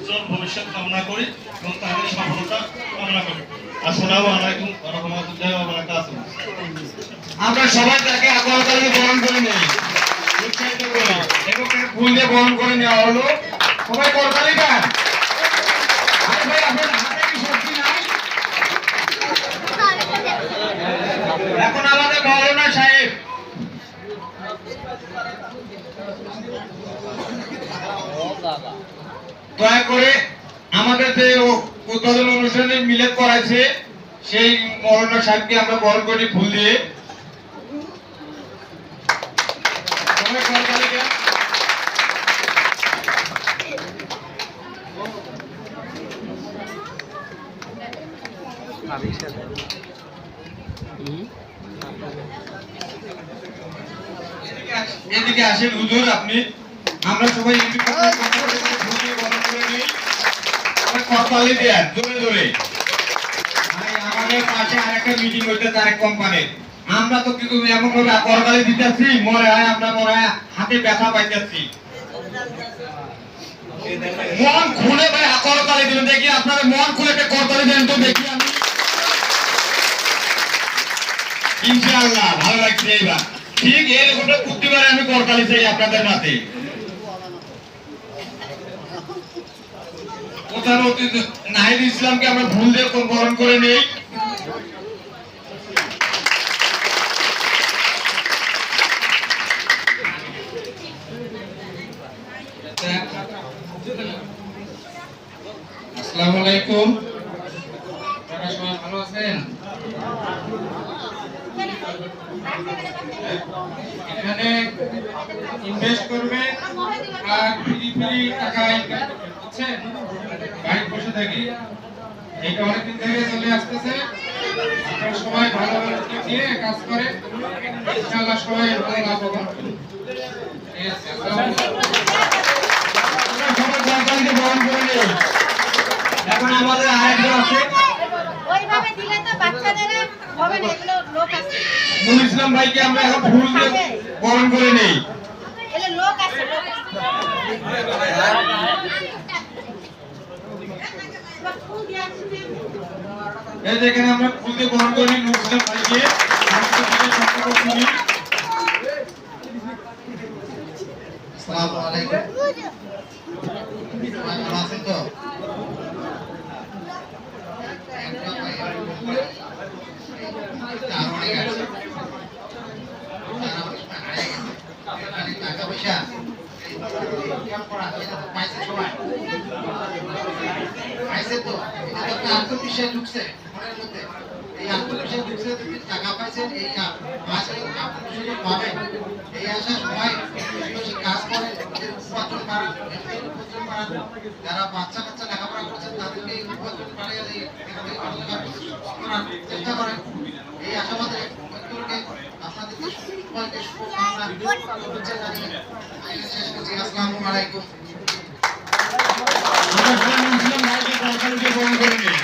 উজ্জ্বল ভবিষ্যৎ কামনা করি এবং তাদের সফলতা কামনা করি। আসসালামু আলাইকুম ওয়া রাহমাতুল্লাহি ওয়া বারাকাতুহু। আমরা সবাই তাকে আকর্ষণে বরণ করে নেই, উৎসাহিত করি এবং ফুল দিয়ে বরণ করে নেওয়া হলো। সবাই করতালি দেন। আরে ভাই, আপনার হাতে কি শক্তি নাই? এখন আমাদের মাওলানা সাহেব দয়া করে আমাদের যে উদ্বোধন অনুষ্ঠানে মিলাদ করাইছে সেই মাওলানা সাহেবকে আমরা বরণ করি ফুল দিয়ে। এদিকে আসেন হুজুর, আপনি আমরা সবাই করতালি দেন জোরে জোরে। আমাদের পাশে আরেকটা মিটিং হইতে তারেক কোম্পানির, আমরা তো কিন্তু এমন ভাবে করতালি দিতেছি মনে হয় আমরা মনে হয় হাতে ব্যথা পাইতেছি। মন খুলে ভাই করতালি দিবেন, দেখি আপনারা মন খুলে একটা করতালি দেন তো দেখি আমি। ইনশাআল্লাহ ভালো লাগছে এইবার। ঠিক এরকমটা প্রতিবারে আমি করতালি চাই আপনাদের মাঝে। প্রধান অতিথি নাহিদ ইসলামকে আমরা ফুল দিয়ে বরণ করে নেই। আসসালামু আলাইকুম, আপনারা সবাই ভালো আছেন? এখানে ইনভেস্ট করবে আর ফ্রি টাকা ইনকাম করবে, বুঝছেন? বাড়ি বসে থাকি, এটা অনেকদিন থেকে চলে আসতেছে। আপনারা সবাই ভালো উদ্যোগ নিয়ে কাজ করে ইনশাআল্লাহ সবাই ভালো লাভবান হবে। ঠিক আছে, এখন আমাদের আরেকজন আছে, ওইভাবে দিলে তো বাচ্চাদের হবে না, এগুলো লোক আছে। নুরুল ইসলাম ভাইকে আমরা এখন ফুল দিয়ে বরণ করে নেই। এলে লোক আছে, লোক আছে। এই দেখেন আমরা ফুল দিয়ে বরণ করে নিই নুরুল ইসলাম ভাইকে। আসসালামু আলাইকুম, ভালো আছেন তো? টাকা পয়সা আত্মবিশ্বাস ঢুকছে মনের মধ্যে, এই আত্মবিশ্বাস ঢুকছে, তুমি টাকা পাইছেন, এই আত্মবিশ্বাস পাবেন, এই আশা সবাই কাজ করে উপার্জন বাড়ান, যারা বাচ্চা কাচ্চা লেখাপড়া করছেন তাদেরকে উপার্জন বাড়িয়ে চেষ্টা করেন। এই আশাবাদে আপনাদেরকে সবাইকে শুভকামনা শেষ করছি। আসসালামু আলাইকুম। আমরা সবাই মুসলিম ভাইকে বরণ করে নিই।